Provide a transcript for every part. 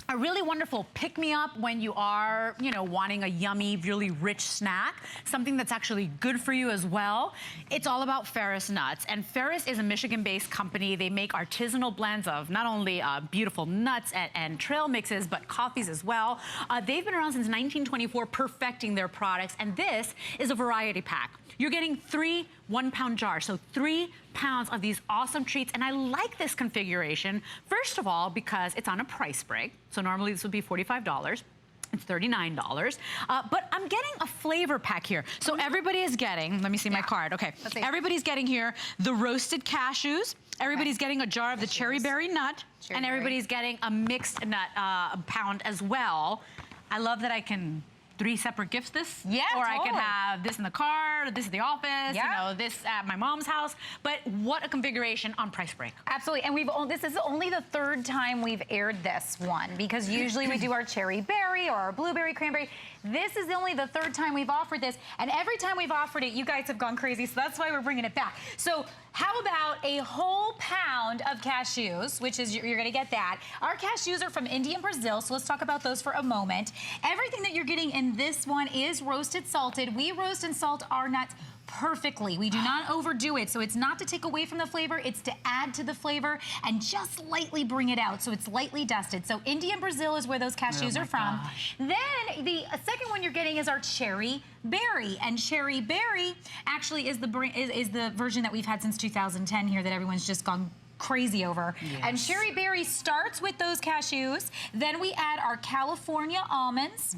a really wonderful pick-me-up when you are, you know, wanting a yummy, really rich snack, something that's actually good for you as well. It's all about Ferris nuts, and Ferris is a Michigan-based company. They make artisanal blends of not only beautiful nuts and trail mixes, but coffees as well. They've been around since 1924, perfecting their products, and this is a variety pack. You're getting 3 1-pound jars, so 3 pounds of these awesome treats. And I like this configuration, first of all, because it's on a price break. So normally this would be $45. It's $39. But I'm getting a flavor pack here. So everybody is getting, let me see my card. Okay, everybody's getting here the roasted cashews. Everybody's getting a jar of the cherry berry nut. And everybody's getting a mixed nut pound as well. I love that I can 3 separate gifts this. Yeah, or totally. I can have this in the car, this at the office, you know, this at my mom's house. But what a configuration on Price Break. Absolutely, and this is only the 3rd time we've aired this one, because usually we do our cherry berry or our blueberry cranberry. This is only the 3rd time we've offered this, and every time we've offered it, you guys have gone crazy, so that's why we're bringing it back. So how about a whole pound of cashews, which is, you're gonna get that. Our cashews are from India and Brazil, so let's talk about those for a moment. Everything that you're getting in this one is roasted salted. We roast and salt our nuts perfectly. We do not overdo it. So it's not to take away from the flavor, it's to add to the flavor and just lightly bring it out. So it's lightly dusted. So India and Brazil is where those cashews are from. Then the second one you're getting is our cherry berry. And cherry berry actually is the version that we've had since 2010 here that everyone's just gone crazy over. And cherry berry starts with those cashews. Then we add our California almonds.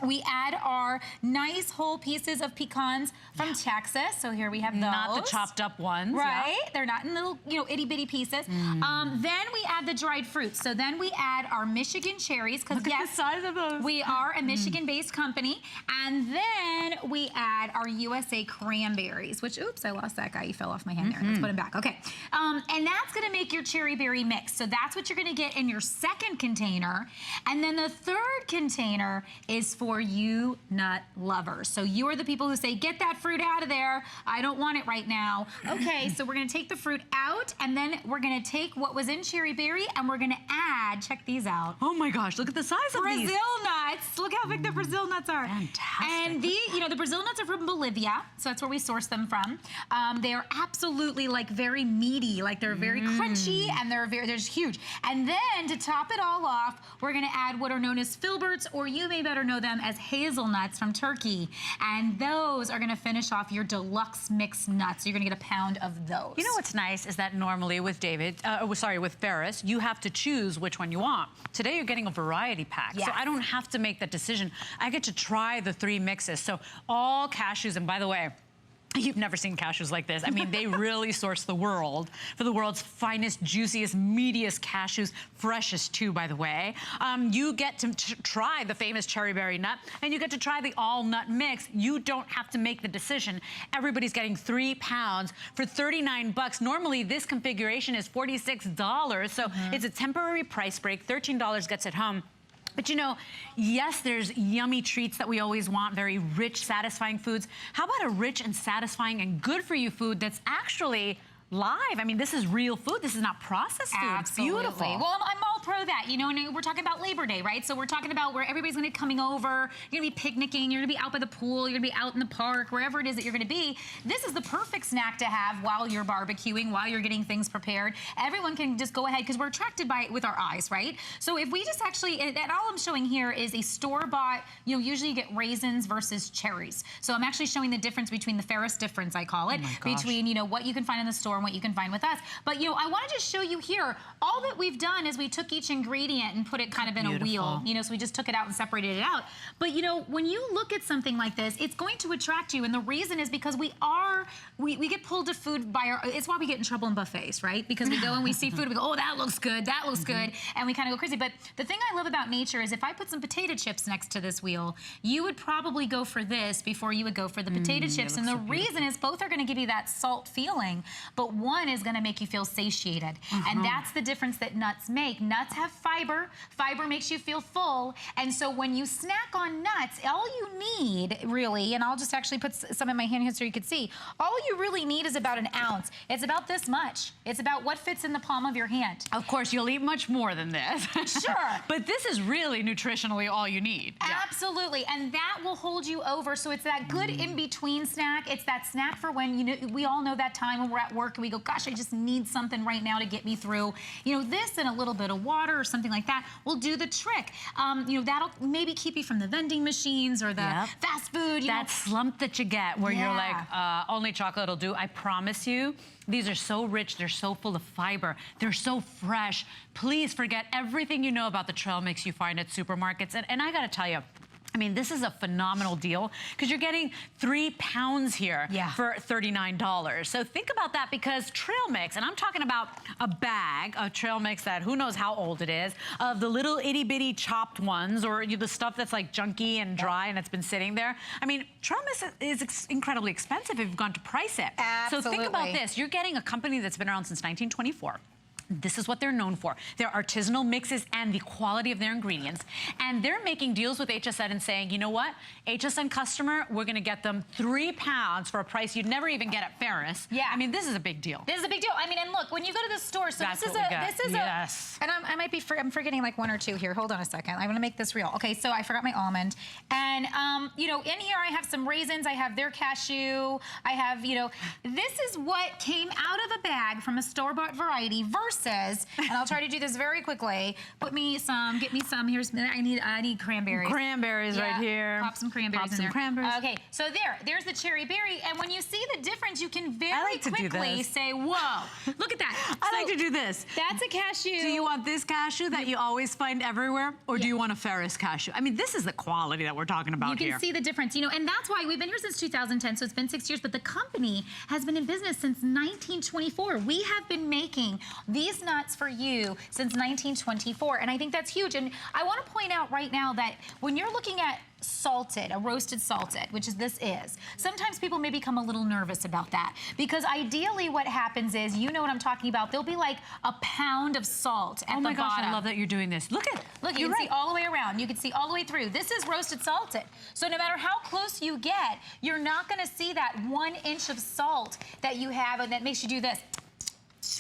We add our nice whole pieces of pecans from Texas. So here we have those. Not the chopped up ones. Right. They're not in little, you know, itty bitty pieces. Then we add the dried fruits. So then we add our Michigan cherries, because yes, the size of those. We are a Michigan-based company. And then we add our USA cranberries, which, oops, I lost that guy. He fell off my hand there. Let's put him back. Okay. And that's gonna make your cherry berry mix. So that's what you're gonna get in your 2nd container. And then the 3rd container is for you nut lovers. So you are the people who say, get that fruit out of there. I don't want it right now. Okay, so we're gonna take the fruit out, and then we're gonna take what was in cherry berry and we're gonna add, check these out. Oh my gosh, look at the size of these. Brazil nuts. Look how big the Brazil nuts are. Fantastic. And you know, the Brazil nuts are from Bolivia, so that's where we source them from. They are absolutely like very meaty, like they're very crunchy, and they're huge. And then to top it all off, we're gonna add what are known as filberts, or you may better know them as hazelnuts from Turkey. And those are gonna finish off your deluxe mixed nuts. You're gonna get a pound of those. You know what's nice is that normally with with Ferris, you have to choose which one you want. Today you're getting a variety pack, so I don't have to make that decision. I get to try the 3 mixes. So all cashews, and by the way, you've never seen cashews like this. I mean, they really source the world for the world's finest, juiciest, meatiest cashews, freshest too, by the way. You get to try the famous cherry berry nut, and you get to try the all nut mix. You don't have to make the decision. Everybody's getting 3 pounds for 39 bucks. Normally, this configuration is $46, so it's a temporary price break. $13 gets it home. But you know, yes, there's yummy treats that we always want, very rich, satisfying foods. How about a rich and satisfying and good for you food that's actually live? I mean, this is real food. This is not processed food. Absolutely. It's beautiful. Well, I'm all pro that, you know, and we're talking about Labor Day, right? So we're talking about where everybody's gonna be coming over, you're gonna be picnicking, you're gonna be out by the pool, you're gonna be out in the park, wherever it is that you're gonna be. This is the perfect snack to have while you're barbecuing, while you're getting things prepared. Everyone can just go ahead, because we're attracted by it with our eyes, right? So if we just actually, and all I'm showing here is a store-bought, you know, usually you get raisins versus cherries. So I'm actually showing the difference between the Ferris difference, I call it, between, you know, what you can find in the store and what you can find with us. But, you know, I want to just show you here, all that we've done is we took each ingredient and put it kind of in a wheel, you know, so we just took it out and separated it out. But, you know, when you look at something like this, it's going to attract you. And the reason is because we get pulled to food by our, it's why we get in trouble in buffets, right? Because we go and we see food and we go, oh, that looks good, that looks good. And we kind of go crazy. But the thing I love about nature is if I put some potato chips next to this wheel, you would probably go for this before you would go for the potato chips. And the reason is both are going to give you that salt feeling, but one is going to make you feel satiated. And that's the difference that nuts make. Nuts nuts have fiber. Fiber makes you feel full. And so when you snack on nuts, all you need really, and I'll just actually put some in my hand here so you can see, all you really need is about an ounce. It's about this much. It's about what fits in the palm of your hand. Of course, you'll eat much more than this. Sure. But this is really nutritionally all you need. Absolutely, and that will hold you over. So it's that good in-between snack. It's that snack for when, you know, we all know that time when we're at work and we go, gosh, I just need something right now to get me through. You know, this and a little bit of water or something like that will do the trick. You know, that'll maybe keep you from the vending machines or the fast food. That slump that you get where you're like, only chocolate will do. I promise you, these are so rich, they're so full of fiber, they're so fresh. Please forget everything you know about the trail mix you find at supermarkets. And I gotta tell you, I mean, this is a phenomenal deal because you're getting 3 pounds here for $39. So think about that, because trail mix, and I'm talking about a bag of trail mix that who knows how old it is, of the little itty bitty chopped ones, or the stuff that's like junky and dry and it's been sitting there. I mean, trail mix is incredibly expensive if you've gone to price it. Absolutely. So think about this. You're getting a company that's been around since 1924. This is what they're known for. Their artisanal mixes and the quality of their ingredients. And they're making deals with HSN and saying, you know what? HSN customer, we're gonna get them 3 pounds for a price you'd never even get at Ferris. Yeah. I mean, this is a big deal. This is a big deal. I mean, and look, when you go to the store, so That's this is a, and I might be, I'm forgetting like 1 or 2 here. Hold on a second. I'm gonna make this real. Okay, so I forgot my almond. And, you know, in here I have some raisins. I have their cashew. I have, you know, this is what came out of a bag from a store-bought variety versus, and I'll try to do this very quickly, get me some, here's, I need cranberries. Cranberries right here. Pop some cranberries in there. Cranberries. Okay, so there's the cherry berry, and when you see the difference, you can very quickly say, whoa, look at that. I like to do this. That's a cashew. Do you want this cashew that you always find everywhere, or do you want a Ferris cashew? I mean, this is the quality that we're talking about here. You can see the difference, you know, and that's why we've been here since 2010, so it's been 6 years, but the company has been in business since 1924. We have been making these nuts for you since 1924, and I think that's huge. And I want to point out right now that when you're looking at salted, a roasted salted, which is this is, sometimes people may become a little nervous about that, because ideally what happens is, you know what I'm talking about, there'll be like a pound of salt at the bottom. Oh my gosh, I love that you're doing this. Look, you can see all the way around. You can see all the way through. This is roasted salted. So no matter how close you get, you're not gonna see that 1 inch of salt that you have and that makes you do this.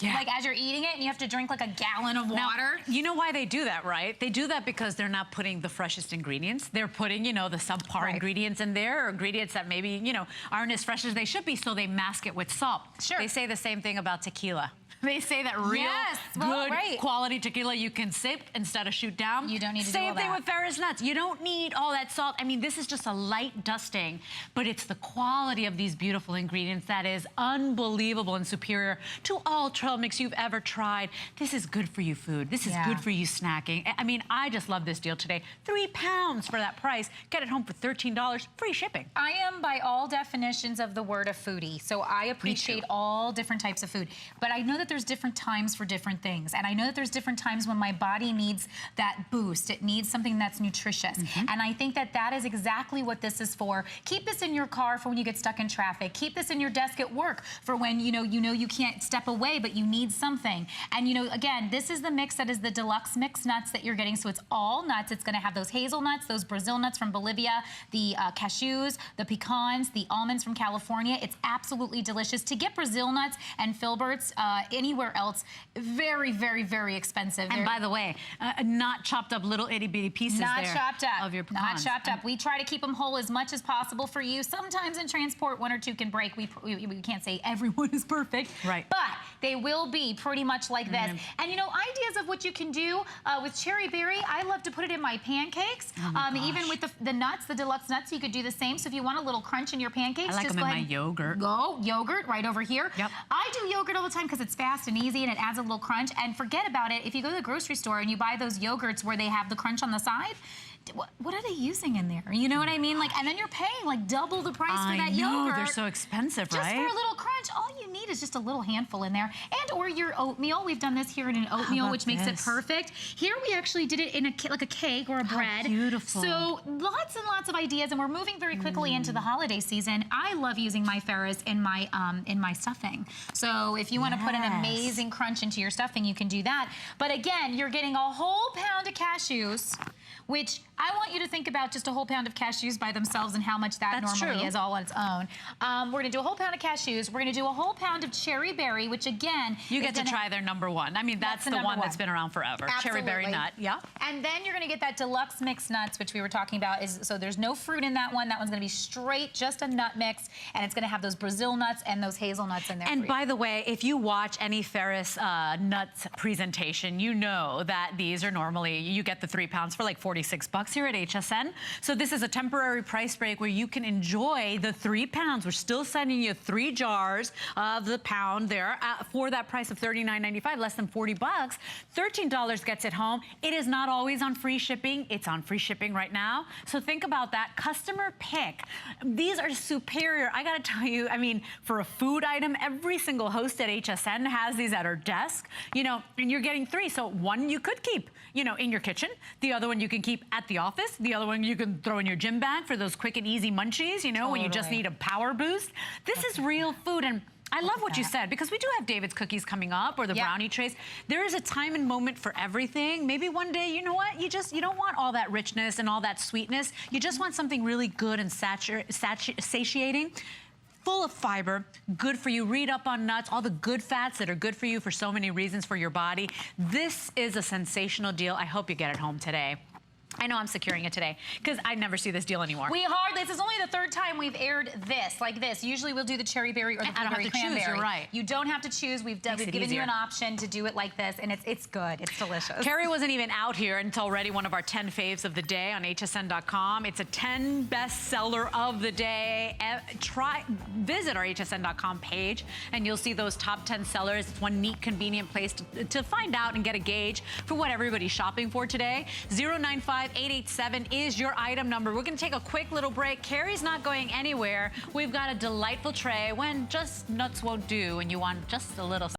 Yeah. Like as you're eating it and you have to drink like a gallon of water. You know why they do that, right? They do that because they're not putting the freshest ingredients. They're putting, you know, the subpar ingredients in there, or ingredients that maybe, you know, aren't as fresh as they should be, so they mask it with salt. Sure. They say the same thing about tequila. They say that real good quality tequila you can sip instead of shoot down. You don't need to do all Same thing with Ferris nuts. You don't need all that salt. I mean, this is just a light dusting, but it's the quality of these beautiful ingredients that is unbelievable and superior to all trail mix you've ever tried. This is good for you food. This is good for you snacking. I mean, I just love this deal today. 3 pounds for that price. Get it home for $13, free shipping. I am, by all definitions of the word, a foodie, so I appreciate all different types of food. But I know that there's different times for different things, and I know that there's different times when my body needs that boost. It needs something that's nutritious, and I think that that is exactly what this is for. Keep this in your car for when you get stuck in traffic. Keep this in your desk at work for when you know you can't step away, but you need something. And you know, again, this is the mix that is the deluxe mix nuts that you're getting. So it's all nuts. It's going to have those hazelnuts, those Brazil nuts from Bolivia, the cashews, the pecans, the almonds from California. It's absolutely delicious. To get Brazil nuts and filberts anywhere else, very, very, very expensive. And by the way, not chopped up little itty bitty pieces of your pecans. Not chopped up. We try to keep them whole as much as possible for you. Sometimes in transport, 1 or 2 can break. We can't say everyone is perfect, right? But they will be pretty much like this. And you know, ideas of what you can do with cherry berry, I love to put it in my pancakes. Even with the nuts, the deluxe nuts, you could do the same. So if you want a little crunch in your pancakes, I like just them go in ahead. my yogurt. Go yogurt right over here. Yep. I do yogurt all the time because it's fast and easy and it adds a little crunch. And forget about it, if you go to the grocery store and you buy those yogurts where they have the crunch on the side, what are they using in there? You know what I mean? Like, and then you're paying like double the price for that yogurt. They're so expensive, right? Just for a little crunch, all you need is just a little handful in there. And or your oatmeal. We've done this here in an oatmeal, which makes it perfect. Here we actually did it in like a cake or a bread. Beautiful. So lots and lots of ideas, and we're moving very quickly into the holiday season. I love using my Ferris in my stuffing. So if you want to put in a amazing crunch into your stuffing, you can do that. But again, you're getting a whole pound of cashews, which I want you to think about just a whole pound of cashews by themselves and how much that normally is all on its own. We're gonna do a whole pound of cashews. We're gonna do a whole pound of cherry berry, which again, you get to try their #1. I mean, that's the one that's been around forever. Absolutely. Cherry berry nut, yeah. And then you're gonna get that deluxe mixed nuts, which we were talking about. So there's no fruit in that one. That one's gonna be straight, just a nut mix, and it's gonna have those Brazil nuts and those hazelnuts in there. And by the way, if you watch any Ferris nuts presentation, you know that these are normally, you get the 3 pounds for like 46 bucks here at HSN. So this is a temporary price break where you can enjoy the 3 pounds. We're still sending you 3 jars of the pound there for that price of $39.95, less than 40 bucks. $13 gets it home. It is not always on free shipping. It's on free shipping right now. So think about that. Customer pick. These are superior. I gotta tell you, I mean, for a food item, every single host at HSN has these at her desk, you know, and you're getting 3. So one you could keep, you know, in your kitchen. The other one you can keep at the office. The other one you can throw in your gym bag for those quick and easy munchies, you know, when you just need a power boost. This is real food. And I love what you said, because we do have David's cookies coming up, or the brownie trays. There is a time and moment for everything. Maybe one day, you know what, you don't want all that richness and all that sweetness. You just want something really good and satiating. Full of fiber, good for you. Read up on nuts, all the good fats that are good for you for so many reasons for your body. This is a sensational deal. I hope you get it home today. I know I'm securing it today because I never see this deal anymore. This is only the 3rd time we've aired this, like this. Usually we'll do the cherry berry or the blueberry cranberry. Choose, you're right. You don't have to choose. We've given you an option to do it like this, and it's good. It's delicious. Carrie wasn't even out here until already one of our 10 faves of the day on hsn.com. It's a 10 bestseller of the day. Visit our hsn.com page, and you'll see those top 10 sellers. It's one neat, convenient place to find out and get a gauge for what everybody's shopping for today. 095-887 is your item number. We're going to take a quick little break. Carrie's not going anywhere. We've got a delightful tray when just nuts won't do and you want just a little